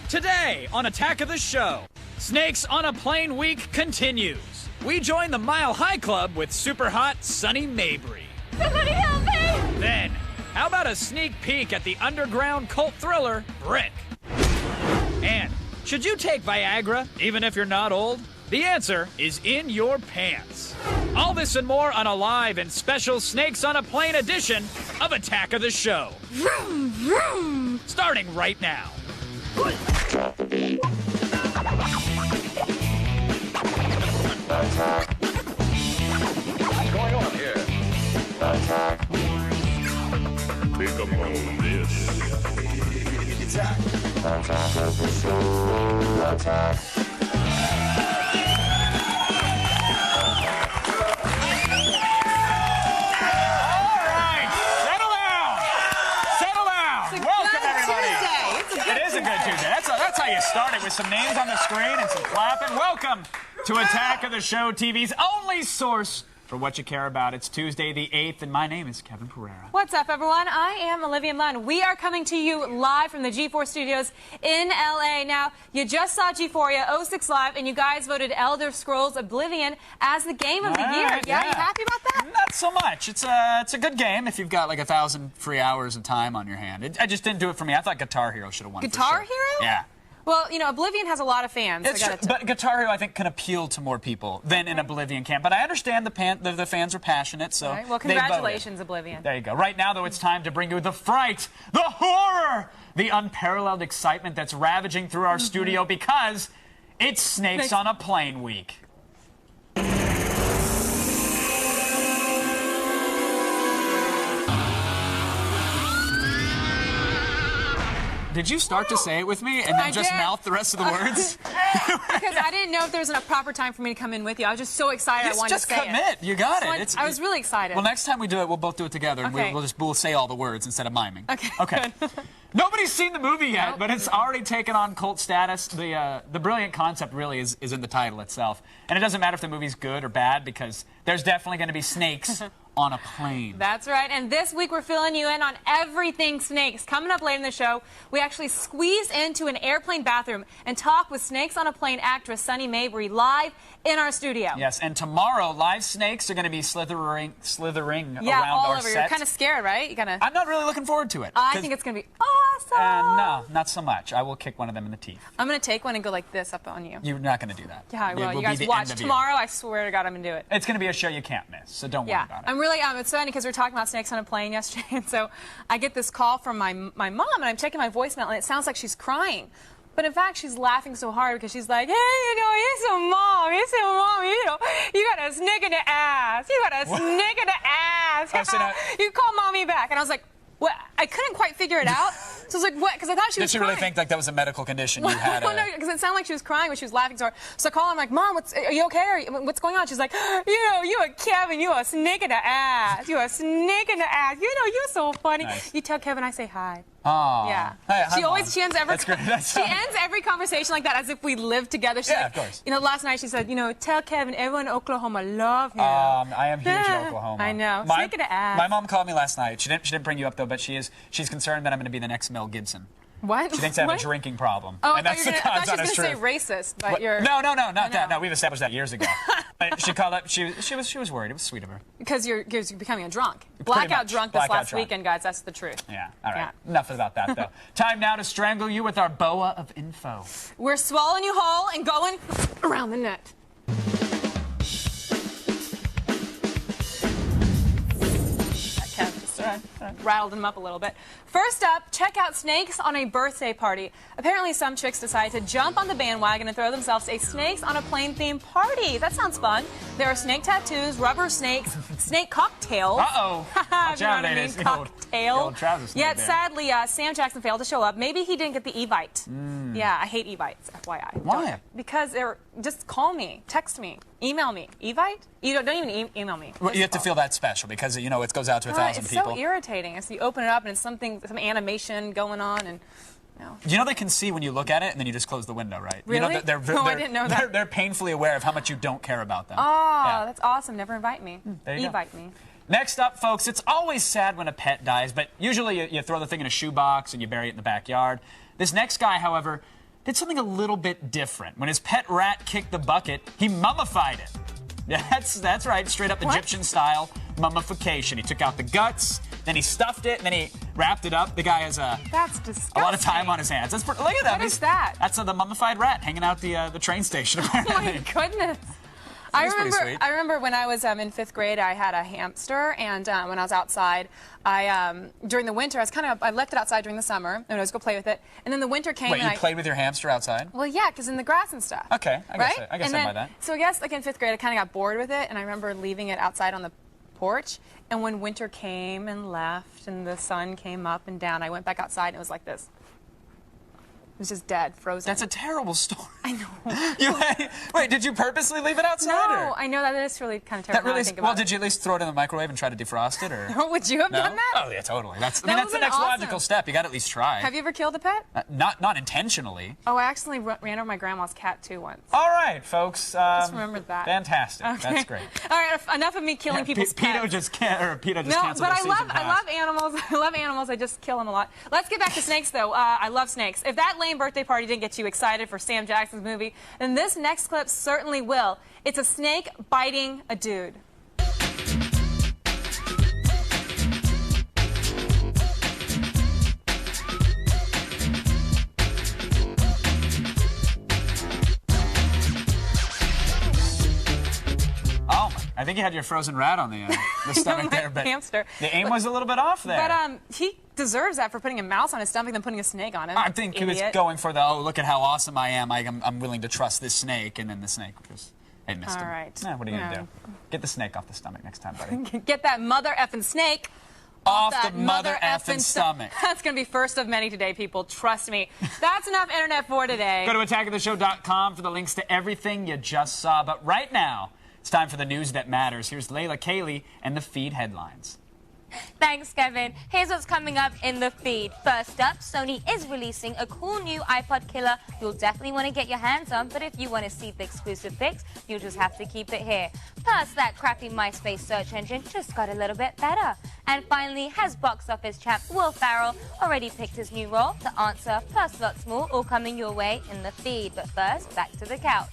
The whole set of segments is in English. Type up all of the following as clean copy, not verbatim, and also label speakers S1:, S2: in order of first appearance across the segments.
S1: Today on Attack of the Show, Snakes on a Plane Week continues. We join the Mile High Club with super hot Sunny Mabry.
S2: Somebody help me!
S1: Then, how about a sneak peek at the underground cult thriller, Brick? And, should you take Viagra, even if you're not old? The answer is in your pants. All this and more on a live and special Snakes on a Plane edition of Attack of the Show.
S2: Vroom, vroom.
S1: Starting right now.
S3: What's going on here? Think about this. Attack. Attack of the Show. Attack.
S1: That's how you start it, with some names on the screen and some clapping. Welcome to Attack of the Show TV's only source for what you care about. It's Tuesday the 8th, and my name is Kevin Pereira.
S4: What's up, everyone? I am Olivia Munn. We are coming to you live from the G4 studios in LA. Now, you just saw G4 06 Live, and you guys voted Elder Scrolls Oblivion as the game of the year.
S1: Right,
S4: yeah, you happy about that?
S1: Not so much. It's a good game if you've got like 1,000 free hours of time on your hand. I just didn't do it for me. I thought Guitar Hero should have won.
S4: Guitar
S1: for sure.
S4: Hero?
S1: Yeah.
S4: Well, you know, Oblivion has a lot of fans.
S1: But Guitar Hero, I think, can appeal to more people than an Oblivion can. But I understand the fans are passionate, so
S4: right. Well, congratulations, Oblivion.
S1: There you go. Right now, though, it's time to bring you the fright, the horror, the unparalleled excitement that's ravaging through our studio because it's Snakes on a Plane Week. Did you start to say it with me and then just mouth the rest of the words?
S4: Because I didn't know if there was a proper time for me to come in with you. I was just so excited I wanted to say it.
S1: Just commit. You got it.
S4: I was really excited.
S1: Well, next time we do it, we'll both do it together.
S4: Okay.
S1: And we'll say all the words instead of miming.
S4: Okay.
S1: Nobody's seen the movie yet, but it's already taken on cult status. The brilliant concept really is in the title itself. And it doesn't matter if the movie's good or bad because there's definitely going to be snakes on a plane.
S4: That's right. And this week we're filling you in on everything snakes. Coming up later in the show, we actually squeeze into an airplane bathroom and talk with Snakes on a Plane actress Sunny Mabry live in our studio.
S1: Yes, and tomorrow live snakes are going to be slithering around
S4: all
S1: our
S4: over.
S1: set.
S4: You're kind of scared, right?
S1: I'm not really looking forward to it.
S4: I think it's going to be awesome.
S1: No, not so much. I will kick one of them in the teeth.
S4: I'm going to take one and go like this up on you.
S1: You're not going to do that.
S4: Yeah, I will. You guys watch tomorrow. I swear to God, I'm going to do it.
S1: It's going to be a show you can't miss, so don't worry about it.
S4: I'm really, it's funny because we were talking about Snakes on a Plane yesterday, and so I get this call from my mom, and I'm checking my voicemail, and it sounds like she's crying. But in fact, she's laughing so hard because she's like, hey, mom, you got a snake in the ass. You got a snake in the ass. You call mommy back. And I was like, what? I couldn't quite figure it out. So I was like, what? Because I thought she was
S1: crying. Did she really think like that was a medical condition you had?
S4: Well, no, because it sounded like she was crying when she was laughing so hard. So I call her, I'm like, Mom, are you okay? What's going on? She's like, you a Kevin, you a snake in the ass. You a snake in the ass. You're so funny. Nice. You tell Kevin I say hi.
S1: Oh.
S4: Yeah.
S1: Hey,
S4: She ends every conversation like that as if we lived together. She's like,
S1: of course.
S4: Last night she said, tell Kevin everyone in Oklahoma love him.
S1: I am huge in Oklahoma.
S4: I know. Snake in the ass.
S1: My mom called me last night. She didn't bring you up though, but she's concerned that I'm going to be the next Mel Gibson.
S4: What?
S1: She thinks I have a drinking problem.
S4: Oh,
S1: and that's the
S4: I thought you were
S1: honest
S4: going to
S1: truth.
S4: say racist, but you're...
S1: No, not that. No, we've established that years ago. She called up. She was worried. It was sweet of her.
S4: Because you're becoming a drunk. Blackout drunk this last weekend, guys. That's the truth.
S1: Yeah. All right. Yeah. Enough about that, though. Time now to strangle you with our boa of info.
S4: We're swallowing you whole and going around the net. Rattled them up a little bit. First up, check out Snakes on a Birthday Party. Apparently some chicks decided to jump on the bandwagon and throw themselves a Snakes on a Plane themed party. That sounds fun. There are snake tattoos, rubber snakes, snake cocktails.
S1: Uh-oh.
S4: Watch out, it is. Cocktail.
S1: Yet
S4: sadly, Sam Jackson failed to show up. Maybe he didn't get the Evite. Yeah, I hate Evites, FYI.
S1: Why?
S4: Because they're... Just call me, text me, email me. Evite? You don't even email me.
S1: Well, you have to feel that special because, it goes out to 1,000 people.
S4: It's so irritating. It's you open it up and it's some animation going on and...
S1: They can see when you look at it and then you just close the window, right?
S4: Really? I didn't know that.
S1: They're painfully aware of how much you don't care about them.
S4: Oh, That's awesome. Never invite me.
S1: There you
S4: Evite me.
S1: Next up, folks, it's always sad when a pet dies, but usually you throw the thing in a shoebox and you bury it in the backyard. This next guy, however, did something a little bit different. When his pet rat kicked the bucket, he mummified it. That's right, straight up Egyptian-style mummification. He took out the guts, then he stuffed it, and then he wrapped it up. The guy has
S4: That's disgusting.
S1: a lot of time on his hands. Look at that.
S4: What is that?
S1: That's the mummified rat hanging out the train station, apparently.
S4: Oh my goodness.
S1: That's pretty sweet.
S4: I remember when I was in 5th grade, I had a hamster, and when I was outside, during the winter, I left it outside during the summer, and I was go play with it, and then the winter came.
S1: Wait,
S4: and
S1: you played with your hamster outside?
S4: Well, yeah, because in the grass and stuff.
S1: Okay, I guess
S4: right?
S1: I buy that.
S4: So I guess like in 5th grade, I kind of got bored with it, and I remember leaving it outside on the porch, and when winter came and left, and the sun came up and down, I went back outside, and it was like this. It was just dead, frozen.
S1: That's a terrible story.
S4: I know.
S1: Wait, did you purposely leave it outside?
S4: No,
S1: or?
S4: I know that is really kind of terrible.
S1: That really
S4: now I think about
S1: did you at least throw it in the microwave and try to defrost it, or?
S4: Would you have
S1: No?
S4: done that?
S1: Oh yeah, totally. That's the
S4: would've been
S1: next
S4: awesome.
S1: logical step. You got to at least try.
S4: Have you ever killed a pet?
S1: Not intentionally.
S4: Oh, I accidentally ran over my grandma's cat too once.
S1: All right, folks.
S4: Just remembered that.
S1: Fantastic.
S4: Okay.
S1: That's great.
S4: All right, enough of me killing people's pets.
S1: Peter just canceled
S4: No, but
S1: their
S4: I
S1: season
S4: love
S1: pass.
S4: animals. I love animals. I just kill them a lot. Let's get back to snakes, though. I love snakes. If that lame birthday party didn't get you excited for Sam Jackson's movie, then this next clip certainly will. It's a snake biting a dude.
S1: Oh, I think you had your frozen rat on the stomach there, but
S4: hamster.
S1: the aim was a little bit off there.
S4: But he deserves that for putting a mouse on his stomach than putting a snake on him.
S1: I think he was
S4: Idiot.
S1: going for the, oh, look at how awesome I am. I'm willing to trust this snake. And then the snake it missed him.
S4: All right.
S1: What are you going to
S4: No.
S1: do? Get the snake off the stomach next time, buddy.
S4: Get that mother effing snake
S1: Off
S4: that
S1: the mother effing stomach.
S4: That's going to be first of many today, people. Trust me. That's enough internet for today.
S1: Go to attackoftheshow.com for the links to everything you just saw. But right now, it's time for the news that matters. Here's Layla Cayley and the feed headlines.
S2: Thanks, Kevin. Here's what's coming up in the feed. First up, Sony is releasing a cool new iPod killer you'll definitely want to get your hands on, but if you want to see the exclusive pics, you'll just have to keep it here. Plus, that crappy MySpace search engine just got a little bit better. And finally, has box office champ Will Ferrell already picked his new role? The answer, plus lots more, all coming your way in the feed. But first, back to the couch.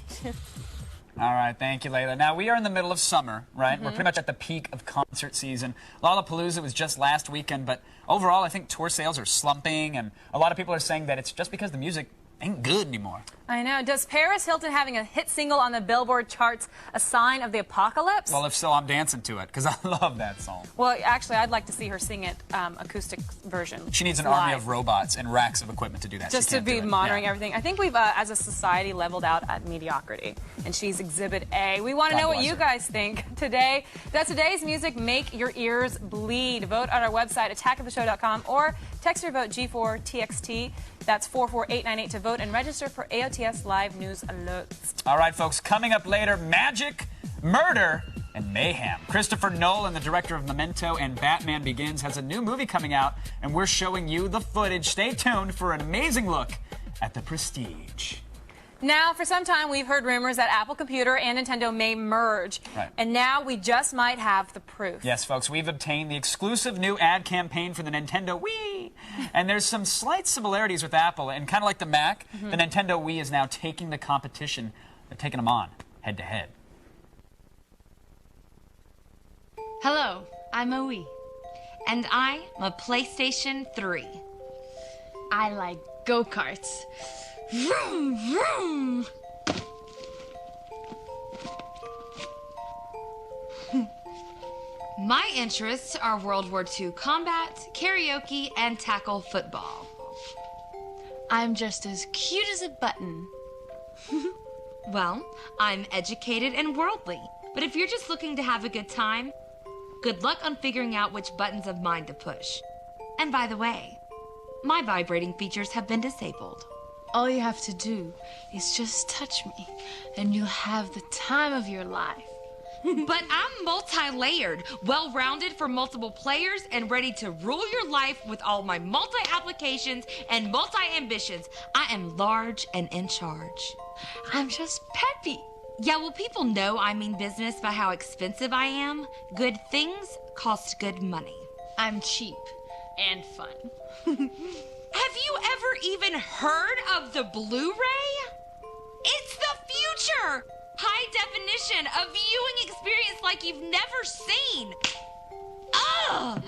S1: All right, thank you, Layla. Now, we are in the middle of summer, right? We're pretty much at the peak of concert season. Lollapalooza was just last weekend, but overall, I think tour sales are slumping, and a lot of people are saying that it's just because the music ain't good anymore.
S4: I know. Does Paris Hilton having a hit single on the Billboard charts a sign of the apocalypse?
S1: Well, if so, I'm dancing to it, because I love that song.
S4: Well, actually, I'd like to see her sing it acoustic version.
S1: She needs an
S4: live.
S1: army of robots and racks of equipment to do that.
S4: Just
S1: She
S4: to
S1: can't do
S4: be
S1: it.
S4: monitoring
S1: Yeah.
S4: everything. I think we've, as a society, leveled out at mediocrity. And she's Exhibit A. We want to
S1: God
S4: know what
S1: bless
S4: you
S1: her.
S4: guys think today. Does today's music make your ears bleed? Vote on our website, attackoftheshow.com, or text your vote G4TXT. That's 44898 to vote and register for AOTS Live News Alerts.
S1: All right, folks, coming up later, magic, murder, and mayhem. Christopher Nolan, the director of Memento and Batman Begins, has a new movie coming out, and we're showing you the footage. Stay tuned for an amazing look at The Prestige.
S4: Now, for some time, we've heard rumors that Apple Computer and Nintendo may merge.
S1: Right.
S4: And now we just might have the proof.
S1: Yes, folks, we've obtained the exclusive new ad campaign for the Nintendo Wii. And there's some slight similarities with Apple, and kind of like the Mac, the Nintendo Wii is now taking the competition, taking them on head to head.
S5: Hello, I'm a Wii. And I'm a PlayStation 3. I like go-karts. Vroom, vroom. My interests are World War II combat, karaoke, and tackle football. I'm just as cute as a button. Well, I'm educated and worldly. But if you're just looking to have a good time, good luck on figuring out which buttons of mine to push. And by the way, my vibrating features have been disabled.
S6: All you have to do is just touch me, and you'll have the time of your life.
S5: But I'm multi-layered, well-rounded for multiple players, and ready to rule your life with all my multi-applications and multi-ambitions. I am large and in charge.
S6: I'm just peppy.
S5: Yeah, well, people know I mean business by how expensive I am. Good things cost good money.
S6: I'm cheap and fun.
S5: Have you ever even heard of the Blu-ray? It's the future! High definition, a viewing experience like you've never seen. Ugh!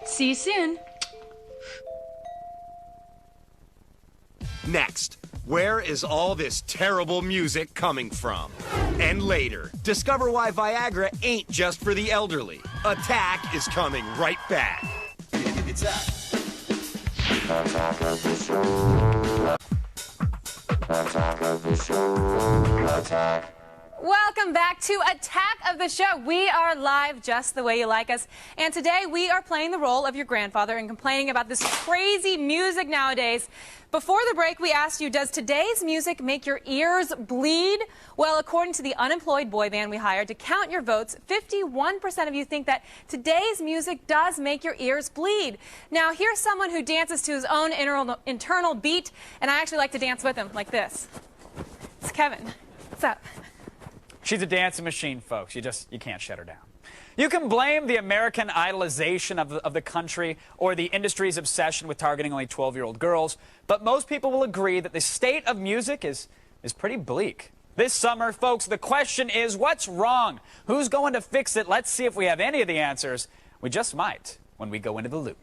S6: See you soon.
S7: Next, where is all this terrible music coming from? And later, discover why Viagra ain't just for the elderly. Attack is coming right back.
S3: Attack.
S8: Attack of the show. Attack of the show. Attack.
S4: Welcome back to Attack of the Show. We are live just the way you like us. And today we are playing the role of your grandfather and complaining about this crazy music nowadays. Before the break, we asked you, does today's music make your ears bleed? Well, according to the unemployed boy band we hired to count your votes, 51% of you think that today's music does make your ears bleed. Now, here's someone who dances to his own internal beat, and I actually like to dance with him like this. It's Kevin. What's up?
S1: She's a dancing machine, folks. You can't shut her down. You can blame the American idolization of the country or the industry's obsession with targeting only 12-year-old girls, but most people will agree that the state of music is pretty bleak. This summer, folks, the question is, what's wrong? Who's going to fix it? Let's see if we have any of the answers. We just might when we go into the loop.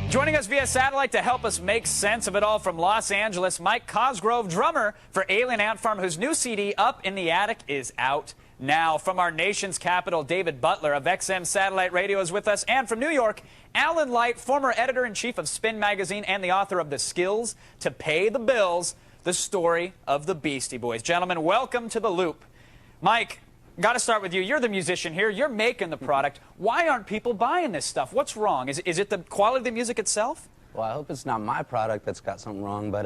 S1: Joining us via satellite to help us make sense of it all from Los Angeles, Mike Cosgrove, drummer for Alien Ant Farm, whose new CD, Up in the Attic, is out now. From our nation's capital, David Butler of XM Satellite Radio is with us. And from New York, Alan Light, former editor-in-chief of Spin Magazine and the author of The Skills to Pay the Bills, the story of the Beastie Boys. Gentlemen, welcome to The Loop. Mike, got to start with you. You're the musician here. You're making the product. Why aren't people buying this stuff? What's wrong? Is it the quality of the music itself?
S9: Well, I hope it's not my product that's got something wrong, but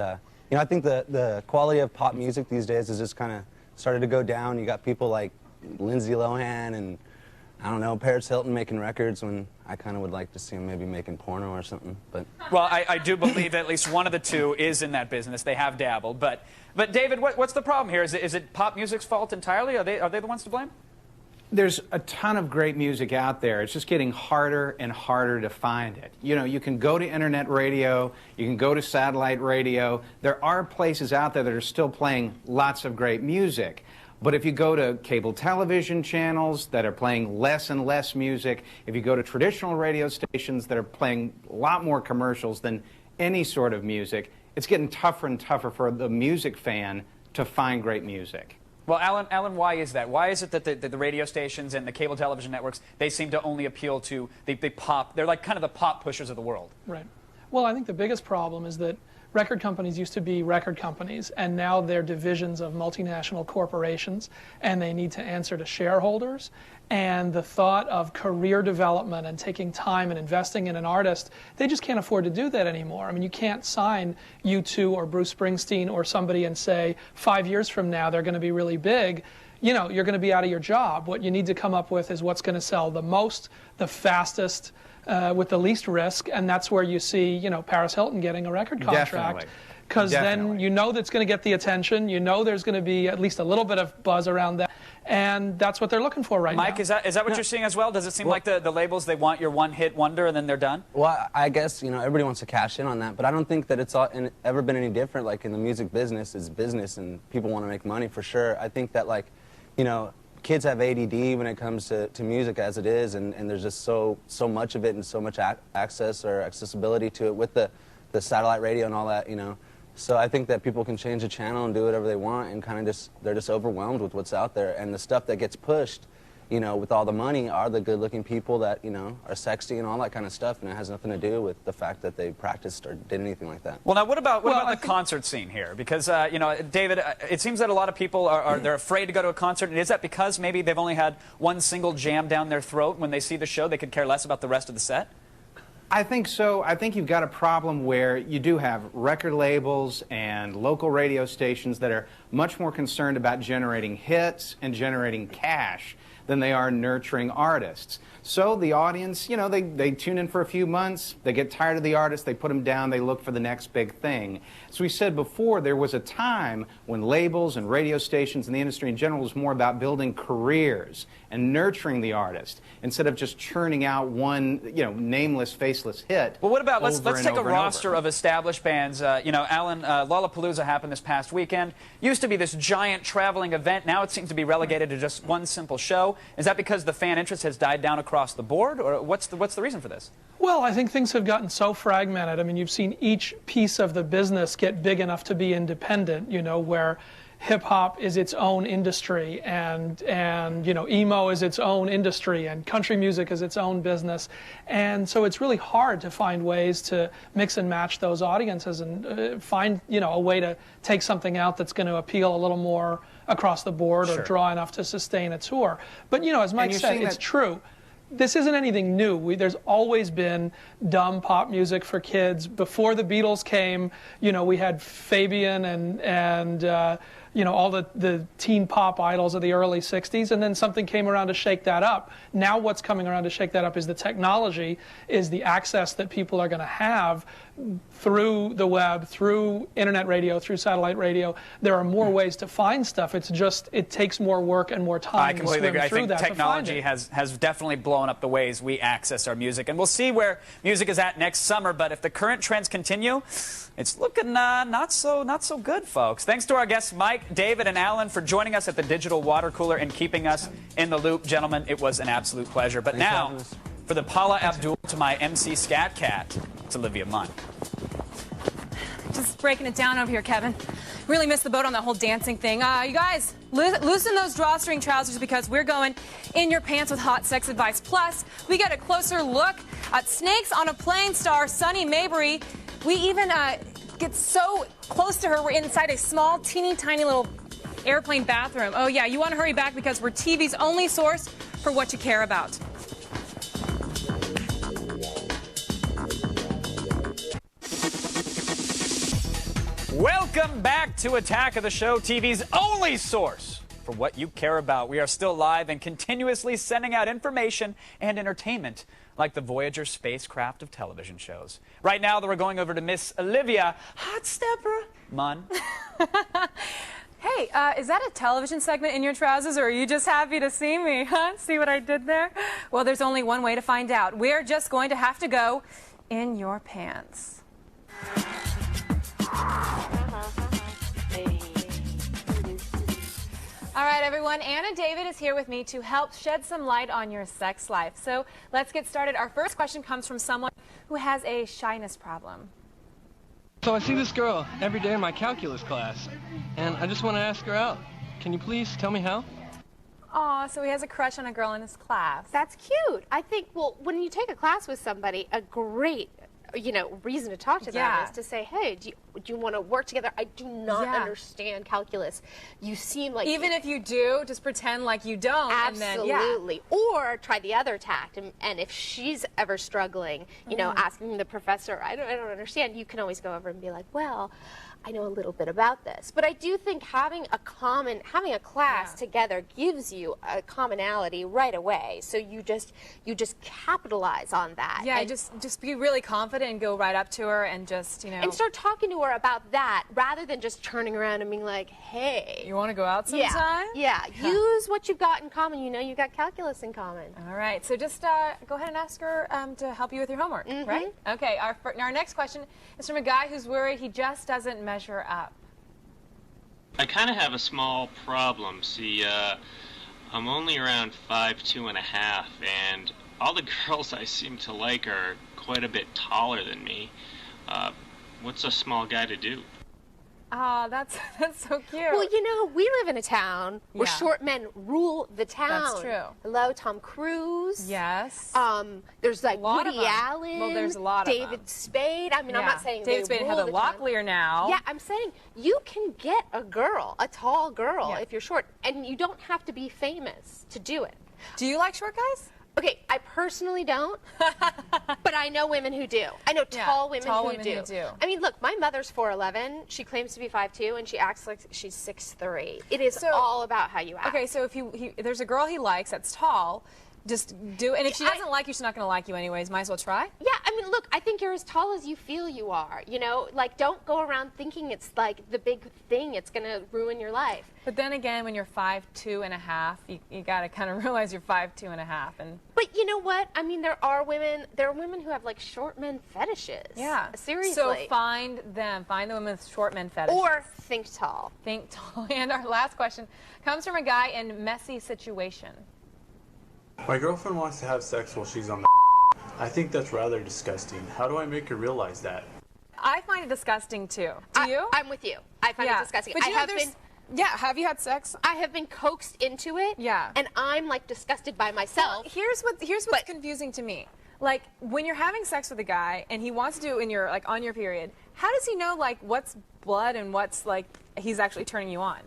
S9: you know, I think the quality of pop music these days has just kind of started to go down. You got people like Lindsay Lohan and, I don't know, Paris Hilton making records when I kind of would like to see them maybe making porno or something. But
S1: well, I do believe at least one of the two is in that business. They have dabbled. But David, what's the problem here? Is it pop music's fault entirely? Are they the ones to blame?
S10: There's a ton of great music out there. It's just getting harder and harder to find it. You know, you can go to internet radio, you can go to satellite radio. There are places out there that are still playing lots of great music. But if you go to cable television channels that are playing less and less music, if you go to traditional radio stations that are playing a lot more commercials than any sort of music, it's getting tougher and tougher for the music fan to find great music.
S1: Well, Alan, why is that? Why is it that the radio stations and the cable television networks, they seem to only appeal to the pop? They're like kind of the pop pushers of the world.
S11: Right. Well, I think the biggest problem is that record companies used to be record companies, and now they're divisions of multinational corporations, and they need to answer to shareholders. And the thought of career development and taking time and investing in an artist, they just can't afford to do that anymore. I mean, you can't sign U2 or Bruce Springsteen or somebody and say 5 years from now they're going to be really big. You know, you're going to be out of your job. What you need to come up with is what's going to sell the most, the fastest, with the least risk, and that's where you see, you know, Paris Hilton getting a record contract. Because then you know that's going to get the attention, you know there's going to be at least a little bit of buzz around that, and that's what they're looking for right now.
S1: Mike, is that what you're seeing as well? Does it seem like the labels, they want your one-hit wonder and then they're done?
S9: Well, I guess, you know, everybody wants to cash in on that, but I don't think that it's ever been any different. Like, in the music business, it's business, and people want to make money for sure. I think that, like, you know, kids have ADD when it comes to music as it is, and there's just so much of it and so much access or accessibility to it with the satellite radio and all that, you know. So I think that people can change the channel and do whatever they want, and kind of they're just overwhelmed with what's out there. And the stuff that gets pushed, you know, with all the money are the good-looking people that, you know, are sexy and all that kind of stuff, and it has nothing to do with the fact that they practiced or did anything like that.
S1: Well, now, what about the concert scene here? Because, you know, David, it seems that a lot of people they're afraid to go to a concert. And is that because maybe they've only had one single jam down their throat? When they see the show, they could care less about the rest of the set?
S10: I think so. I think you've got a problem where you do have record labels and local radio stations that are much more concerned about generating hits and generating cash than they are nurturing artists. So the audience, you know, they tune in for a few months, they get tired of the artist, they put them down, they look for the next big thing. As we said before, there was a time when labels and radio stations and the industry in general was more about building careers and nurturing the artist instead of just churning out one, you know, nameless, faceless hit.
S1: Well, what about, let's take a
S10: over
S1: roster of established bands. You know, Alan, Lollapalooza happened this past weekend. Used to be this giant traveling event. Now it seems to be relegated to just one simple show. Is that because the fan interest has died down across the board, or what's the reason for this?
S11: Well, I think things have gotten so fragmented. I mean, you've seen each piece of the business get big enough to be independent, you know, where hip-hop is its own industry, and you know, emo is its own industry, and country music is its own business. And so it's really hard to find ways to mix and match those audiences and find, you know, a way to take something out that's going to appeal a little more across the board or draw enough to sustain a tour. But, you know, as Mike said, it's true. This isn't anything new. There's always been dumb pop music for kids. Before the Beatles came, you know, we had Fabian and you know, all the teen pop idols of the early 60s, and then something came around to shake that up. Now what's coming around to shake that up is the technology, is the access that people are going to have through the web, through internet radio, through satellite radio. There are more ways to find stuff. It's just, it takes more work and more time to swim through that.
S1: I think technology has definitely blown up the ways we access our music, and we'll see where music is at next summer. But if the current trends continue, it's looking not so good, folks. Thanks to our guests Mike, David, and Alan for joining us at the Digital Water Cooler and keeping us in the loop. Gentlemen, it was an absolute pleasure. But now, for the Paula Abdul to my MC Scat Cat, it's Olivia Munn.
S4: Just breaking it down over here, Kevin. Really missed the boat on that whole dancing thing. You guys, loosen those drawstring trousers because we're going in your pants with Hot Sex Advice. Plus, we get a closer look at Snakes on a Plane star Sunny Mabry. We even get so close to her, we're inside a small, teeny tiny little airplane bathroom. Oh yeah, you want to hurry back because we're TV's only source for what you care about.
S1: Welcome back to Attack of the Show, TV's only source for what you care about. We are still live and continuously sending out information and entertainment like the Voyager spacecraft of television shows. Right now, we're going over to Miss Olivia Hot Stepper Munn.
S4: Hey, is that a television segment in your trousers, or are you just happy to see me? Huh? See what I did there? Well, there's only one way to find out. We're just going to have to go in your pants. All right, everyone, Anna David is here with me to help shed some light on your sex life. So let's get started. Our first question comes from someone who has a shyness problem.
S12: So I see this girl every day in my calculus class, and I just want to ask her out. Can you please tell me how?
S4: Aw, so he has a crush on a girl in his class.
S13: That's cute. I think, well, when you take a class with somebody, a great, you know, reason to talk to them is to say, hey, do you want to work together? I do not understand calculus. You seem like...
S4: Even if you do, just pretend like you don't.
S13: Absolutely.
S4: And then,
S13: Or try the other tact. And if she's ever struggling, you know, asking the professor, I don't understand, you can always go over and be like, well, I know a little bit about this. But I do think having a class together gives you a commonality right away. So you just capitalize on that.
S4: Yeah, and just be really confident and go right up to her and just, you know.
S13: And start talking to her about that rather than just turning around and being like, hey.
S4: You want to go out sometime?
S13: Yeah. Use what you've got in common. You know, you got calculus in common.
S4: All right. So just go ahead and ask her to help you with your homework, right? Okay. Our next question is from a guy who's worried he just doesn't measure up.
S14: I kind of have a small problem. See, I'm only around 5'2½", and all the girls I seem to like are quite a bit taller than me. What's a small guy to do?
S4: Ah, that's so cute.
S13: Well, you know, we live in a town where short men rule the town.
S4: That's true.
S13: Hello, Tom Cruise.
S4: Yes.
S13: There's like Woody Allen.
S4: Well, there's a lot of
S13: David Spade. I mean, I'm not saying
S4: David Spade and Heather Locklear now.
S13: Yeah, I'm saying you can get a girl, a tall girl, if you're short, and you don't have to be famous to do it.
S4: Do you like short guys?
S13: Okay, I personally don't, but I know women who do. I know tall women who do. I mean, look, my mother's 4'11". She claims to be 5'2", and she acts like she's 6'3". It is all about how you act.
S4: Okay, so if there's a girl he likes that's tall, just do it. And if she doesn't like you, she's not going to like you anyways. Might as well try.
S13: Yeah, I mean, look, I think you're as tall as you feel you are. You know, like, don't go around thinking it's like the big thing. It's going to ruin your life.
S4: But then again, when you're 5'2½", you got to kind of realize you're 5'2½".
S13: But you know what? I mean, there are women who have like short men fetishes.
S4: Yeah.
S13: Seriously.
S4: So find them. Find the women with short men fetishes.
S13: Or think tall.
S4: Think tall. And our last question comes from a guy in messy situation.
S15: My girlfriend wants to have sex while she's on the I think that's rather disgusting. How do I make her realize that?
S4: I find it disgusting too. Do you?
S13: I'm with you. I find it disgusting.
S4: But have you had sex?
S13: I have been coaxed into it.
S4: Yeah.
S13: And I'm like disgusted by myself.
S4: Well, here's what's confusing to me. Like when you're having sex with a guy and he wants to do it in your on your period, how does he know like what's blood and what's like he's actually turning you on?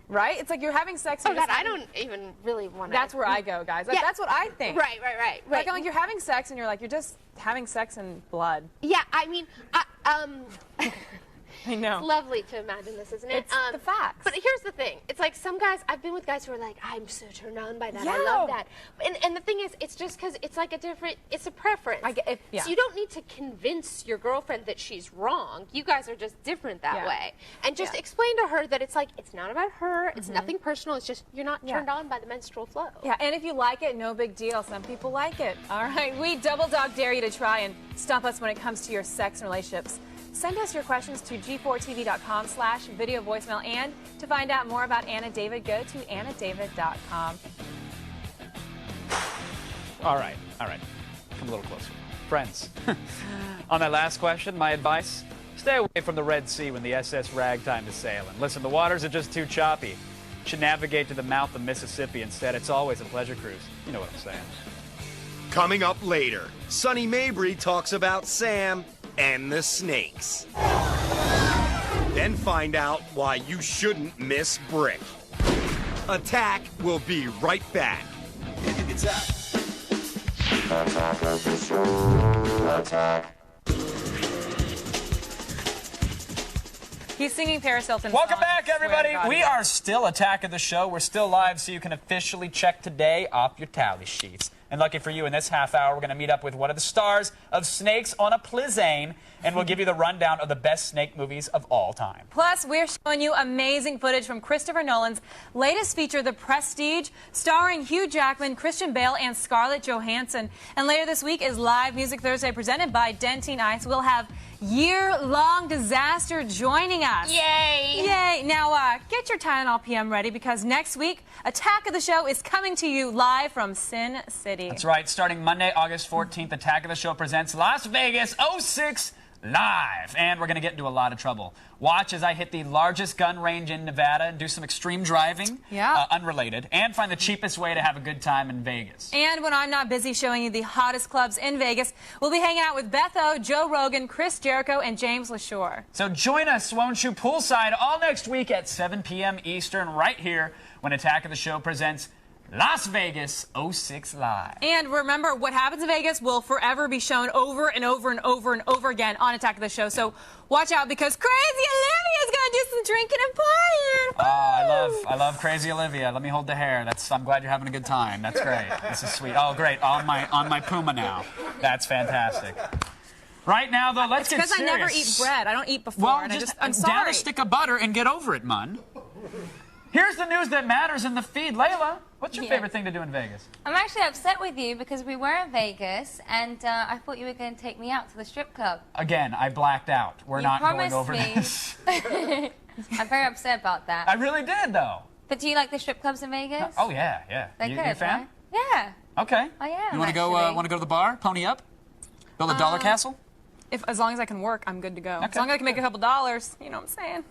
S4: Right? It's like you're having sex.
S13: Oh, God, I don't even really want to.
S4: That's where I go, guys. Like, that's what I think.
S13: Right.
S4: Like you're having sex and you're like, you're just having sex in blood.
S13: Yeah, I mean,
S4: I know.
S13: It's lovely to imagine this, isn't it?
S4: It's the facts.
S13: But here's the thing. It's like some guys, I've been with guys who are like, I'm so turned on by that. I love that. And the thing is, it's just because it's like it's a preference. So you don't need to convince your girlfriend that she's wrong. You guys are just different that way. And just explain to her that it's like, it's not about her. It's nothing personal. It's just you're not turned on by the menstrual flow.
S4: Yeah, and if you like it, no big deal. Some people like it. All right, we double dog dare you to try and stump us when it comes to your sex and relationships. Send us your questions to g4tv.com/video voicemail. And to find out more about Anna David, go to annadavid.com.
S1: All right. Come a little closer. Friends, on that last question, my advice, stay away from the Red Sea when the SS Ragtime is sailing. Listen, the waters are just too choppy. You should navigate to the mouth of Mississippi instead. It's always a pleasure cruise. You know what I'm saying.
S7: Coming up later, Sonny Mabry talks about Sam and the snakes. Then find out why you shouldn't miss Brick. Attack will be right back.
S8: Attack of the show. Attack.
S4: He's singing Paris Hilton's
S1: Welcome
S4: song,
S1: back, everybody.
S4: Swear to God.
S1: We are still Attack of the Show. We're still live, so you can officially check today off your tally sheets. And lucky for you, in this half hour, we're going to meet up with one of the stars of Snakes on a Plizane, and we'll give you the rundown of the best snake movies of all time.
S4: Plus, we're showing you amazing footage from Christopher Nolan's latest feature, The Prestige, starring Hugh Jackman, Christian Bale, and Scarlett Johansson. And later this week is Live Music Thursday, presented by Dentine Ice. We'll have Year-Long Disaster joining us.
S13: Yay!
S4: Yay! Now, get your Tylenol PM ready, because next week, Attack of the Show is coming to you live from Sin City.
S1: That's right. Starting Monday, August 14th, Attack of the Show presents Las Vegas 06 Live. And we're going to get into a lot of trouble. Watch as I hit the largest gun range in Nevada and do some extreme driving, unrelated, and find the cheapest way to have a good time in Vegas.
S4: And when I'm not busy showing you the hottest clubs in Vegas, we'll be hanging out with Beth O, Joe Rogan, Chris Jericho, and James LaShore.
S1: So join us, won't you, poolside all next week at 7 p.m. Eastern, right here, when Attack of the Show presents Las Vegas 06 Live.
S4: And remember, what happens in Vegas will forever be shown over and over and over and over again on Attack of the Show. So watch out, because Crazy Olivia's going to do some drinking and partying.
S1: I love Crazy Olivia. Let me hold the hair. I'm glad you're having a good time. That's great. This is sweet. Oh, great. On my Puma now. That's fantastic. Right now, though, let's get serious.
S4: Because I never eat bread. I don't eat before.
S1: Well,
S4: and
S1: down
S4: I'm sorry.
S1: a stick of butter and get over it, Mun. Here's the news that matters in the feed. Layla, what's your favorite thing to do in Vegas?
S2: I'm actually upset with you because we were in Vegas and I thought you were going to take me out to the strip club.
S1: Again, I blacked out. We're not going over this.
S2: I'm very upset about that.
S1: I really did, though.
S2: But do you like the strip clubs in Vegas?
S1: Oh, yeah.
S2: They're
S1: you
S2: good,
S1: a fan?
S2: right? Yeah.
S1: Okay.
S2: I am,
S1: You want to go to the bar? Pony up? Build a dollar castle?
S4: As long as I can work, I'm good to go.
S1: Okay.
S4: As long as I can make a couple dollars, you know what I'm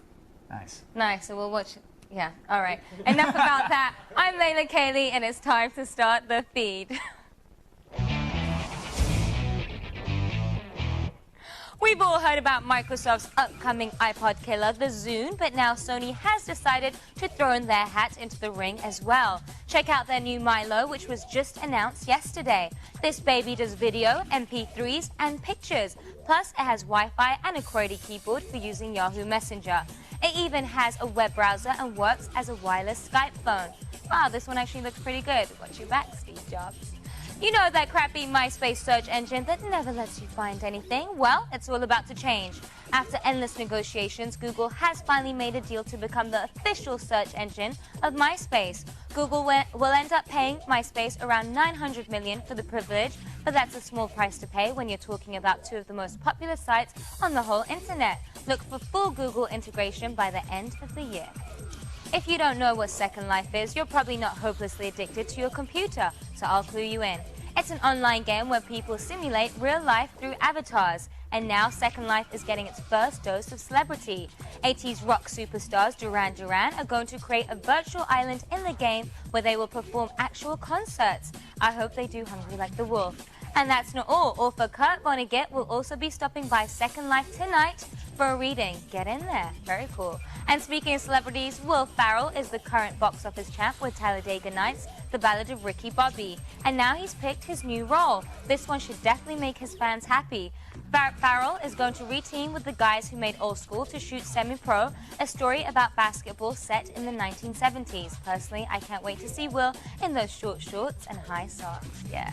S4: saying?
S2: Nice. So we'll watch. Yeah, all right. Enough about that. I'm Layla Kaylee, and it's time to start the feed. We've all heard about Microsoft's upcoming iPod killer, the Zune, but now Sony has decided to throw in their hat into the ring as well. Check out their new Milo, which was just announced yesterday. This baby does video, MP3s, and pictures. Plus, it has Wi-Fi and a QWERTY keyboard for using Yahoo Messenger. It even has a web browser and works as a wireless Skype phone. Wow, this one actually looks pretty good. Watch your back, Steve Jobs. You know that crappy MySpace search engine that never lets you find anything? Well, it's all about to change. After endless negotiations, Google has finally made a deal to become the official search engine of MySpace. Google will end up paying MySpace around $900 million for the privilege, but that's a small price to pay when you're talking about two of the most popular sites on the whole internet. Look for full Google integration by the end of the year. If you don't know what Second Life is, you're probably not hopelessly addicted to your computer, so I'll clue you in. It's an online game where people simulate real life through avatars. And now Second Life is getting its first dose of celebrity. 80s rock superstars Duran Duran are going to create a virtual island in the game where they will perform actual concerts. I hope they do Hungry Like the Wolf. And that's not all. Author Kurt Vonnegut will also be stopping by Second Life tonight for a reading. Get in there. Very cool. And speaking of celebrities, Will Ferrell is the current box office champ with Talladega Nights, The Ballad of Ricky Bobby. And now he's picked his new role. This one should definitely make his fans happy. Farrell is going to reteam with the guys who made Old School to shoot Semi-Pro, a story about basketball set in the 1970s. Personally, I can't wait to see Will in those short shorts and high socks. Yeah.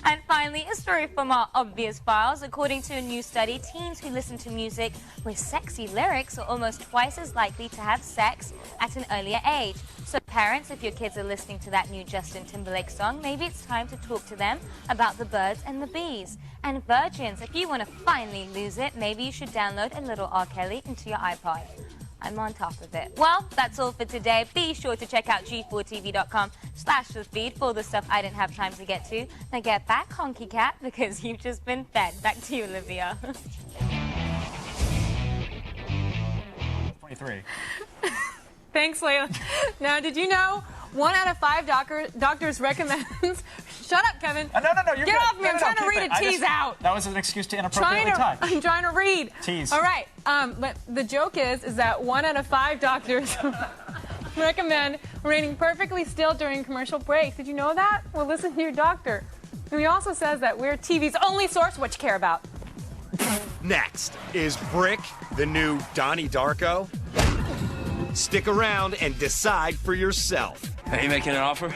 S2: And finally, a story from our obvious files. According to a new study, teens who listen to music with sexy lyrics are almost twice as likely to have sex at an earlier age. So parents, if your kids are listening to that new Justin Timberlake song, maybe it's time to talk to them about the birds and the bees. And virgins, if you want to finally lose it, maybe you should download a little R. Kelly into your iPod. I'm on top of it. Well, that's all for today. Be sure to check out g4tv.com/the feed for all the stuff I didn't have time to get to. Now get back, Honky Cat, because you've just been fed. Back to you, Olivia.
S16: 23.
S4: Thanks, Layla. Now, did you know 1 out of 5 doctors recommends... Shut up, Kevin.
S16: No, you're
S4: Get
S16: good.
S4: off me. I'm trying to read a tease out.
S16: That was an excuse to inappropriately touch.
S4: I'm trying to read.
S16: Tease.
S4: All right. But the joke is that 1 out of 5 doctors recommend remaining perfectly still during commercial breaks. Did you know that? Well, listen to your doctor. And he also says that we're TV's only source what you care about.
S7: Next, is Brick the new Donnie Darko? Stick around and decide for yourself.
S17: Are you making an offer?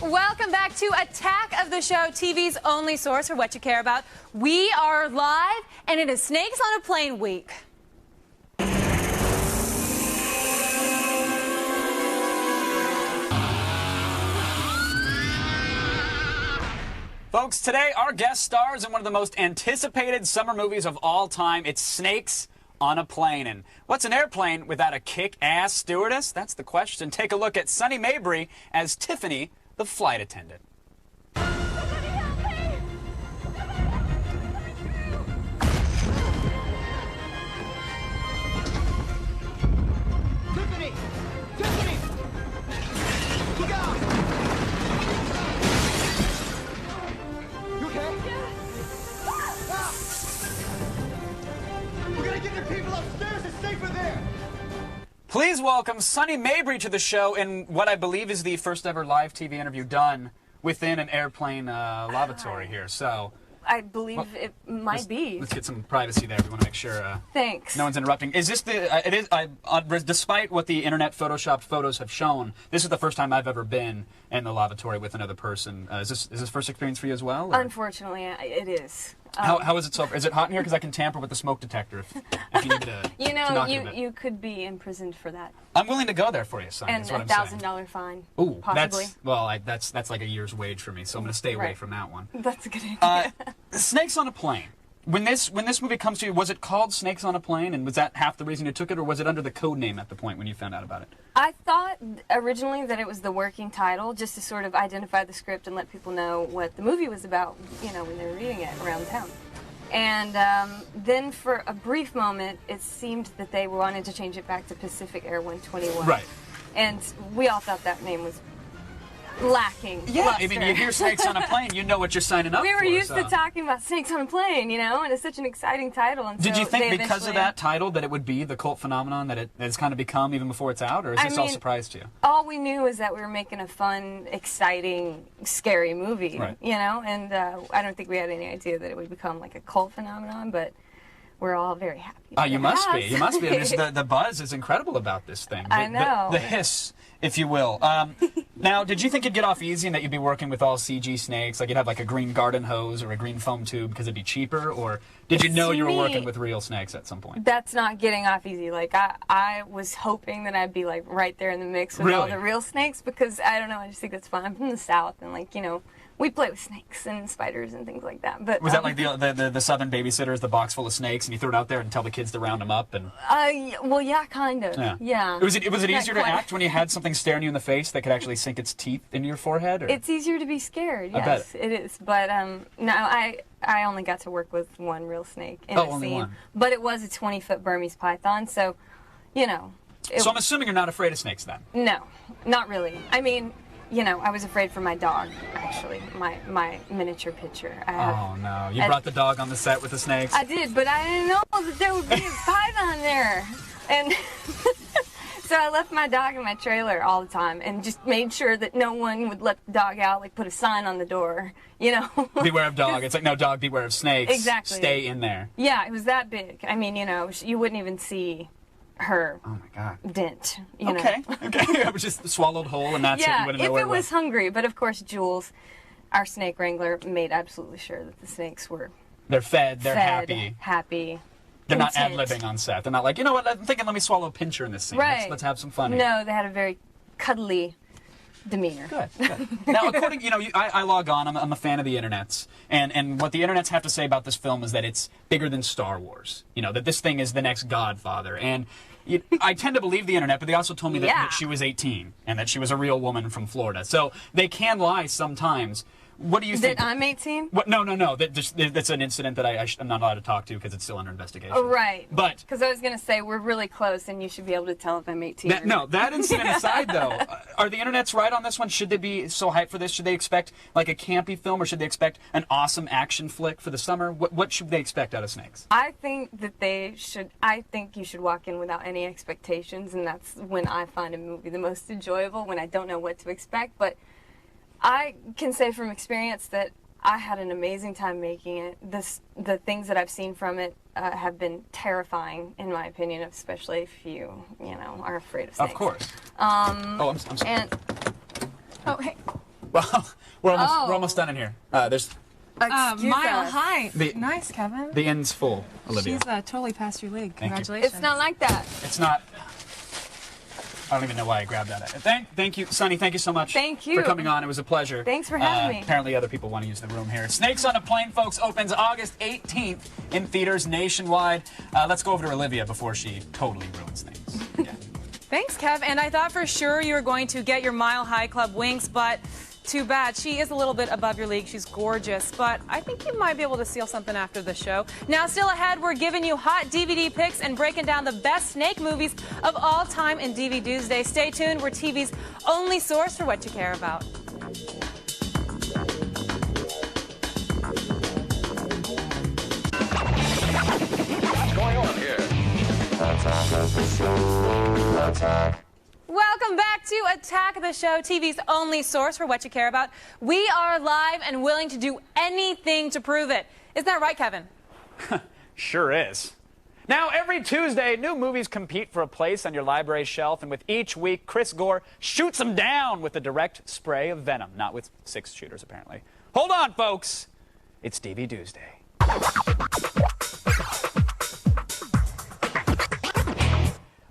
S4: Welcome back to Attack of the Show, TV's only source for what you care about. We are live, and it is Snakes on a Plane week.
S16: Folks, today our guest stars in one of the most anticipated summer movies of all time. It's Snakes on a Plane. And what's an airplane without a kick-ass stewardess? That's the question. Take a look at Sunny Mabry as Tiffany, the flight attendant.
S8: Tiffany! Tiffany! Look out! You okay? Ah! We're gonna get the people upstairs. It's safer there.
S16: Please welcome Sunny Mabry to the show in what I believe is the first ever live TV interview done within an airplane lavatory here. So
S18: I believe it might be.
S16: Let's get some privacy there. We want to make sure
S18: Thanks.
S16: No one's interrupting. Is this the? It is. Despite what the internet photoshopped photos have shown, this is the first time I've ever been in the lavatory with another person. Is this first experience for you as well? Or?
S18: Unfortunately, it is.
S16: How is it so? Is it hot in here? Because I can tamper with the smoke detector if you need to.
S18: You know,
S16: to knock it a bit.
S18: you could be imprisoned for that.
S16: I'm willing to go there for you, Sonny.
S18: And
S16: is what I'm saying.
S18: $1,000 fine.
S16: Ooh,
S18: possibly.
S16: That's like a year's wage for me, so I'm going to stay away
S18: Right.
S16: from that one.
S18: That's a good idea.
S16: Snakes on a Plane. When this movie comes to you, was it called Snakes on a Plane, and was that half the reason you took it, or was it under the code name at the point when you found out about it?
S18: I thought originally that it was the working title, just to sort of identify the script and let people know what the movie was about, you know, when they were reading it around town. And then for a brief moment, it seemed that they wanted to change it back to Pacific Air 121.
S16: Right.
S18: And we all thought that name was lacking.
S16: Yeah,
S18: luster.
S16: I mean, you hear Snakes on a Plane, you know what you're signing up for.
S18: We were used
S16: so.
S18: to talking about Snakes on a Plane, you know, and it's such an exciting title. And
S16: Did
S18: so
S16: you think
S18: they
S16: because of
S18: eventually-
S16: that title that it would be the cult phenomenon that it's kind of become even before it's out, or is this all surprise to you?
S18: All we knew is that we were making a fun, exciting, scary movie,
S16: Right.
S18: you know, and I don't think we had any idea that it would become like a cult phenomenon, but we're all very happy.
S16: Oh, you must be.
S18: Yes.
S16: You must be. I mean, the buzz is incredible about this thing.
S18: I know.
S16: The hiss, if you will. Now, did you think you'd get off easy and that you'd be working with all CG snakes? Like you'd have like a green garden hose or a green foam tube because it'd be cheaper? Or did you know you were working with real snakes at some point?
S18: That's not getting off easy. Like, I was hoping that I'd be, like, right there in the mix with all
S16: Really?
S18: the real snakes because, I don't know, I just think it's fun. I'm from the South, and, like, you know, we play with snakes and spiders and things like that. But
S16: Was that like the Southern Babysitters, the box full of snakes, and you throw it out there and tell the kids to round them up? And
S18: well, yeah, kind of. Yeah.
S16: Was it
S18: Not
S16: easier to
S18: quite.
S16: act when you had something staring you in the face that could actually sink its teeth into your forehead? Or?
S18: It's easier to be scared,
S16: I
S18: yes,
S16: bet.
S18: it is. But, no, I only got to work with one real snake in
S16: Oh,
S18: a
S16: only
S18: scene.
S16: one.
S18: But it was a 20-foot Burmese python, so, you know.
S16: So I'm assuming you're not afraid of snakes then?
S18: No, not really. I mean, you know, I was afraid for my dog, actually, my miniature pitcher.
S16: Oh, no. You brought the dog on the set with the snakes?
S18: I did, but I didn't know that there would be a python there. And so I left my dog in my trailer all the time and just made sure that no one would let the dog out, like put a sign on the door, you know.
S16: Beware of dog. It's like, no, dog, beware of snakes.
S18: Exactly.
S16: Stay in there.
S18: Yeah, it was that big. I mean, you know, you wouldn't even see her dent, you know.
S16: Okay. It was just swallowed whole and that's it.
S18: Yeah,
S16: You wouldn't know
S18: if
S16: where
S18: it was hungry. But of course, Jules, our snake wrangler, made absolutely sure that the snakes were
S16: They're fed. They're
S18: happy.
S16: They're not
S18: content.
S16: ad-libbing on set. They're not like, you know what, I'm thinking let me swallow a pincher in this scene.
S18: Right.
S16: Let's have some fun here.
S18: No, they had a very cuddly demeanor.
S16: Good. Now, according, you know, I log on. I'm a fan of the internets, and what the internets have to say about this film is that it's bigger than Star Wars. You know, that this thing is the next Godfather, and I tend to believe the internet, but they also told me that she was 18 and that she was a real woman from Florida. So they can lie sometimes. What do you think?
S18: That I'm 18?
S16: What? No. That's an incident that I'm not allowed to talk to because it's still under investigation.
S18: Oh, right.
S16: But
S18: because I was going to say we're really close, and you should be able to tell if I'm 18.
S16: that incident aside, though, are the internets right on this one? Should they be so hyped for this? Should they expect like a campy film, or should they expect an awesome action flick for the summer? What should they expect out of Snakes?
S18: I think that they should. I think you should walk in without any expectations, and that's when I find a movie the most enjoyable, when I don't know what to expect. But I can say from experience that I had an amazing time making it. The things that I've seen from it have been terrifying, in my opinion, especially if you know, are afraid of snakes.
S16: Of course. I'm sorry.
S18: And oh, hey.
S16: Well, we're almost done in here. There's
S4: Mile High.
S16: The-
S4: Nice, Kevin.
S16: the end's full, Olivia.
S4: She's totally past your league.
S16: Thank you.
S4: Congratulations.
S18: It's not like that.
S16: It's not. I don't even know why I grabbed that. Thank you, Sunny. Thank you so much.
S18: Thank you.
S16: For coming on. It was a pleasure.
S18: Thanks for having me.
S16: Apparently, other people want to use the room here. Snakes on a Plane, folks, opens August 18th in theaters nationwide. Let's go over to Olivia before she totally ruins things.
S4: Thanks, Kev. And I thought for sure you were going to get your Mile High Club wings, but too bad. She is a little bit above your league. She's gorgeous, but I think you might be able to steal something after the show. Now, still ahead, we're giving you hot DVD picks and breaking down the best snake movies of all time in DVD Tuesday. Stay tuned. We're TV's only source for what you care about.
S3: What's going on here?
S4: Welcome back to Attack the Show, TV's only source for what you care about. We are live and willing to do anything to prove it. Isn't that right, Kevin?
S1: Sure is. Now, every Tuesday, new movies compete for a place on your library shelf, and with each week, Chris Gore shoots them down with a direct spray of venom. Not with 6 shooters, apparently. Hold on, folks. It's DV Tuesday.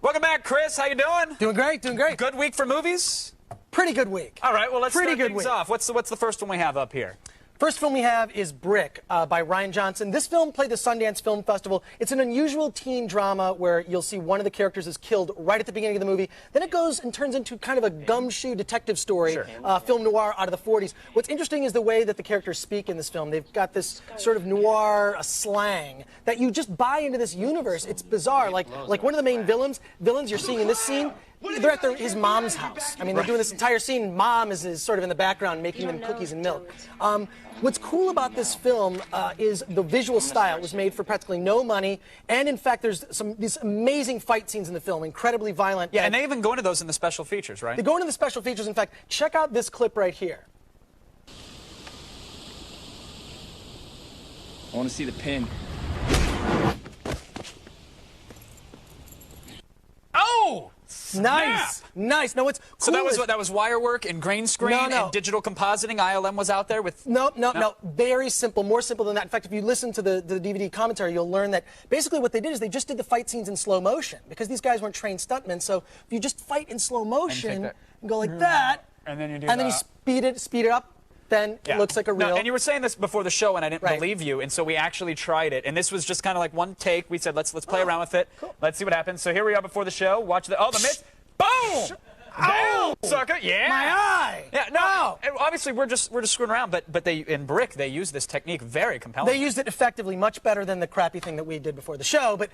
S1: Welcome back, Chris. How you doing?
S17: Doing great, doing great.
S1: Good week for movies?
S17: Pretty good week.
S1: All right, well, let's
S17: Pretty
S1: start
S17: good
S1: things
S17: week.
S1: off. What's the first one we have up here?
S17: First film we have is Brick by Ryan Johnson. This film played the Sundance Film Festival. It's an unusual teen drama where you'll see one of the characters is killed right at the beginning of the movie. Then it goes and turns into kind of a gumshoe detective story, film noir out of the 40s. What's interesting is the way that the characters speak in this film. They've got this sort of noir slang that you just buy into this universe. It's bizarre. Like one of the main villains you're seeing in this scene, They're at his mom's house. I mean, they're doing this entire scene. Mom is sort of in the background making them cookies and milk. What's cool about this film is the visual style. It was made for practically no money, and in fact, there's these amazing fight scenes in the film, incredibly violent.
S16: Yeah, and they even go into those in the special features, right?
S17: They go into the special features. In fact, check out this clip right here.
S19: I want to see the pin.
S16: Oh!
S17: Nice, nice. No, what's cool
S16: so that was wire work and grain screen and digital compositing. ILM was out there with.
S17: No. Very simple, more simple than that. In fact, if you listen to the DVD commentary, you'll learn that basically what they did is they just did the fight scenes in slow motion because these guys weren't trained stuntmen. So if you just fight in slow motion and go like that,
S16: and then you do
S17: and then you speed it up. Then it looks like a real.
S16: No, and you were saying this before the show, and I didn't believe you, and so we actually tried it. And this was just kind of like one take. We said, let's play around with it. Cool. Let's see what happens. So here we are before the show. Watch the the miss. Boom! Down, sucker! Yeah.
S17: My eye.
S16: Yeah. No. Obviously, we're just screwing around, but they in Brick they use this technique very compelling.
S17: They used it effectively, much better than the crappy thing that we did before the show. But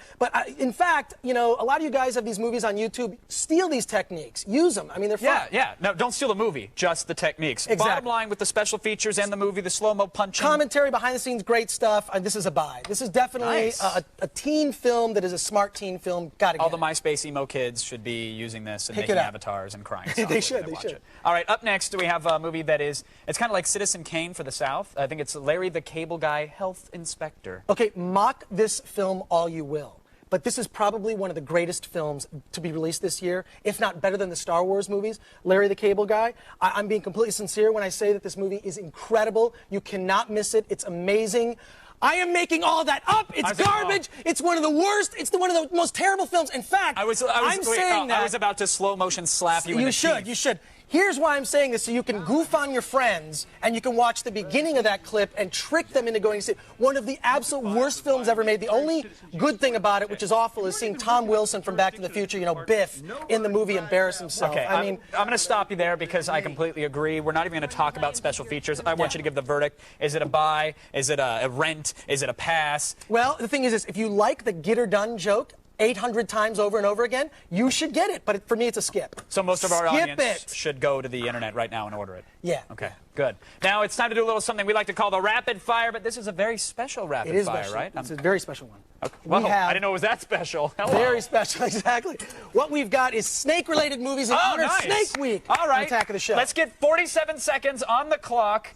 S17: in fact, you know, a lot of you guys have these movies on YouTube. Steal these techniques. Use them. I mean, they're fun.
S16: Yeah. No, don't steal the movie. Just the techniques.
S17: Exactly.
S16: Bottom line with the special features and the movie, the slow-mo punching.
S17: Commentary behind the scenes, great stuff. This is a buy. This is definitely a teen film that is a smart teen film. Got to get
S16: all the MySpace emo kids should be using this and making avatars and crying.
S17: They should.
S16: All right, up next we have a movie that it's kind of like Citizen Kane for the South. I think it's Larry the Cable Guy, Health Inspector.
S17: Okay, mock this film all you will, but this is probably one of the greatest films to be released this year, if not better than the Star Wars movies. Larry the Cable Guy. I'm being completely sincere when I say that this movie is incredible. You cannot miss it. It's amazing. I am making all that up. It's garbage. It's one of the worst. It's one of the most terrible films. In fact, I was
S16: about to slow motion slap you in the teeth.
S17: You should. Here's why I'm saying this, so you can goof on your friends, and you can watch the beginning of that clip and trick them into going to see one of the absolute worst films ever made. The only good thing about it, which is awful, is seeing Tom Wilson from Back to the Future, you know, Biff, in the movie embarrass himself.
S16: Okay, I'm going to stop you there because I completely agree. We're not even going to talk about special features. I want you to give the verdict. Is it a buy? Is it a rent? Is it a pass?
S17: Well, the thing is this, if you like the get her done joke 800 times over and over again, you should get it. But for me, it's a skip.
S16: So most of our audience should go to the internet right now and order it.
S17: Yeah.
S16: Okay, good. Now it's time to do a little something we like to call the rapid fire, but this is a very special rapid fire,
S17: special.
S16: right?
S17: It's a very special one.
S16: Okay. Well, I didn't know it was that special. Hello.
S17: Very special, exactly. What we've got is snake-related movies in honor of Snake Week.
S16: All right.
S17: On Attack of the Show.
S16: Let's get 47 seconds on the clock.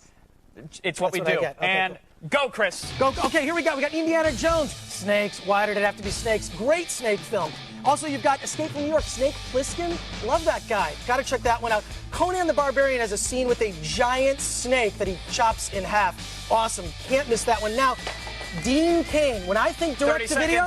S16: It's what we do.
S17: Okay,
S16: and go, Chris.
S17: Go. Okay, here we go. We got Indiana Jones. Snakes. Why did it have to be snakes? Great snake film. Also, you've got Escape from New York. Snake Plissken. Love that guy. Got to check that one out. Conan the Barbarian has a scene with a giant snake that he chops in half. Awesome. Can't miss that one. Now, Dean Cain. When I think direct-to-video,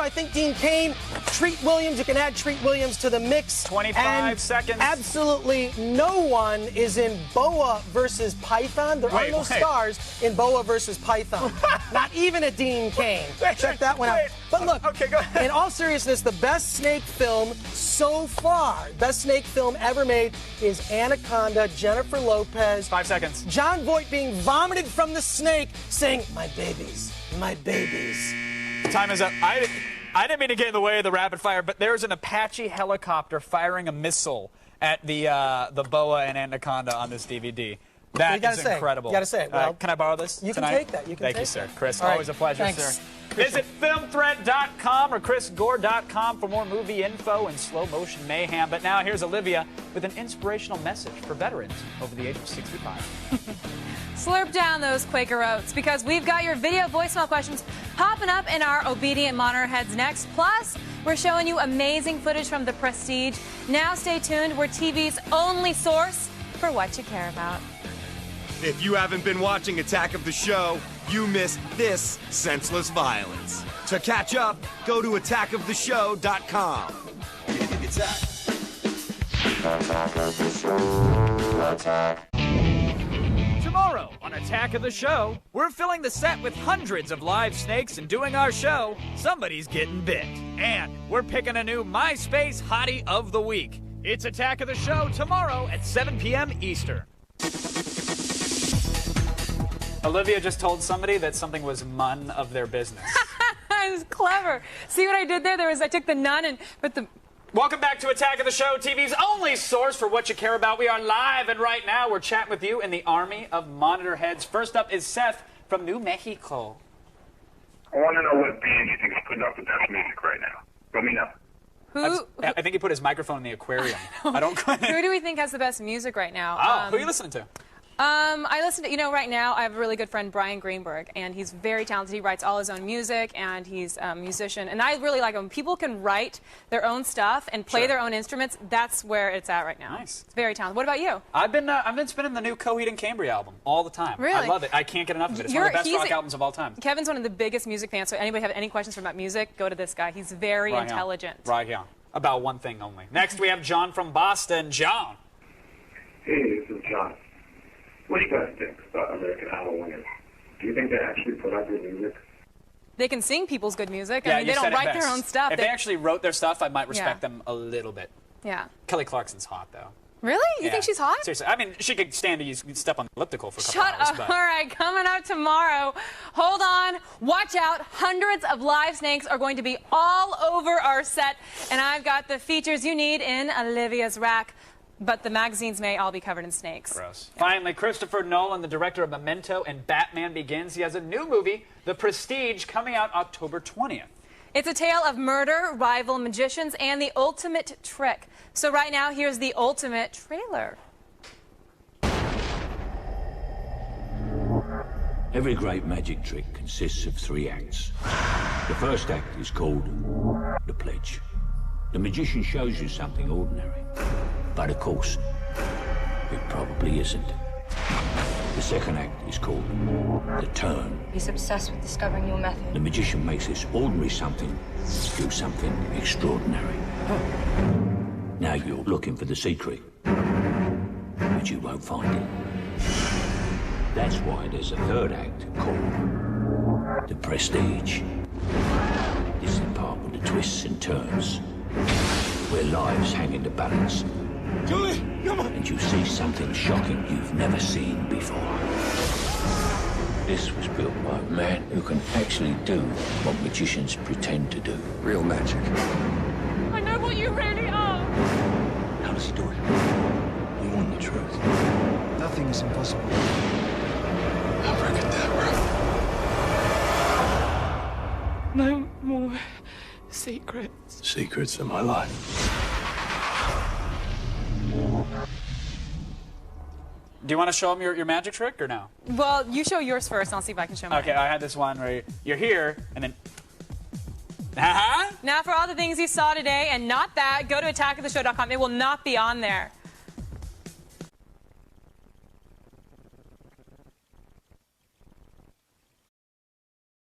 S17: I think Dean Cain. Treat Williams. You can add Treat Williams to the mix.
S16: 25 seconds.
S17: Absolutely no one is in Boa versus Python. There are no stars in Boa versus Python. Not even a Dean Cain. Check that one out. But look,
S16: go ahead.
S17: In all seriousness, the best snake film so far, best snake film ever made, is Anaconda, Jennifer Lopez.
S16: 5 seconds.
S17: Jon Voight being vomited from the snake, saying, "My babies, my babies."
S16: Time is up. I didn't mean to get in the way of the rapid fire, but there's an Apache helicopter firing a missile at the Boa and Anaconda on this DVD. That is incredible.
S17: You got to say it. Well,
S16: can I borrow this
S17: You
S16: tonight?
S17: can take that. You can
S16: Thank
S17: take
S16: you, sir.
S17: that.
S16: Chris,
S17: All right.
S16: always a pleasure,
S17: Thanks.
S16: sir. Visit filmthreat.com or chrisgore.com for more movie info and slow motion mayhem. But now here's Olivia with an inspirational message for veterans over the age of 65.
S4: Slurp down those Quaker Oats because we've got your video voicemail questions popping up in our Obedient Monitor heads next. Plus, we're showing you amazing footage from The Prestige. Now stay tuned. We're TV's only source for what you care about.
S7: If you haven't been watching Attack of the Show, you missed this senseless violence. To catch up, go to attackoftheshow.com.
S1: Tomorrow on Attack of the Show, we're filling the set with hundreds of live snakes, and doing our show, somebody's getting bit. And we're picking a new MySpace Hottie of the Week. It's Attack of the Show tomorrow at 7 p.m. Eastern.
S16: Olivia just told somebody that something was none of their business.
S4: I was clever. See what I did there? I took the none and put the
S16: Welcome back to Attack of the Show, TV's only source for what you care about. We are live, and right now we're chatting with you in the army of monitor heads. First up is Seth from New Mexico.
S19: I want to know what band you think is putting out the best music right now. Let me know.
S16: I think he put his microphone in the aquarium. I don't.
S4: Who do we think has the best music right now?
S16: Oh, who are you listening to?
S4: I listen to, right now I have a really good friend, Brian Greenberg, and he's very talented. He writes all his own music, and he's a musician. And I really like him. People can write their own stuff and play their own instruments. That's where it's at right now.
S16: Nice.
S4: It's very talented. What about you?
S16: I've been spinning the new Coheed and Cambria album all the time.
S4: Really?
S16: I love it. I can't get enough of it. It's one of the best rock albums of all time.
S4: Kevin's one of the biggest music fans, so anybody have any questions about music, go to this guy. He's very intelligent.
S16: Right, yeah. About one thing only. Next, we have John from Boston. John.
S19: Hey, this is John. What do you guys think about American Idol winners? Do you think they actually put out good music?
S4: They can sing people's good music.
S16: Yeah,
S4: I mean, they don't write their own stuff.
S16: If they actually wrote their stuff, I might respect
S4: Yeah.
S16: them a little bit.
S4: Yeah.
S16: Kelly Clarkson's hot, though.
S4: Really? You think she's hot?
S16: Seriously. I mean, she could stand to step on the elliptical for a couple
S4: Shut
S16: hours.
S4: up.
S16: But...
S4: All right, coming up tomorrow. Hold on. Watch out. Hundreds of live snakes are going to be all over our set. And I've got the features you need in Olivia's rack. But the magazines may all be covered in snakes.
S16: Gross. Yeah. Finally, Christopher Nolan, the director of Memento and Batman Begins. He has a new movie, The Prestige, coming out October 20th.
S4: It's a tale of murder, rival magicians, and the ultimate trick. So right now, here's the ultimate trailer.
S20: Every great magic trick consists of 3 acts. The first act is called the pledge. The magician shows you something ordinary, but of course, it probably isn't. The second act is called the turn.
S18: He's obsessed with discovering your method.
S20: The magician makes this ordinary something do something extraordinary. Now you're looking for the secret, but you won't find it. That's why there's a third act called the prestige. This is the part with the twists and turns, where lives hang in the balance. Julie, come on! And you see something shocking you've never seen before. This was built by a man who can actually do what magicians pretend to do. Real magic.
S4: I know what you really are.
S20: How does he do it? We want the truth.
S8: Nothing is impossible.
S20: Abracadabra.
S8: No more secrets.
S20: Secrets of my life.
S16: Do you want to show him your magic trick or no?
S4: Well, you show yours first, and I'll see if I can show mine.
S16: Okay, I had this one where you're here, and then...
S4: Now, for all the things you saw today, and not that, go to attackoftheshow.com. It will not be on there.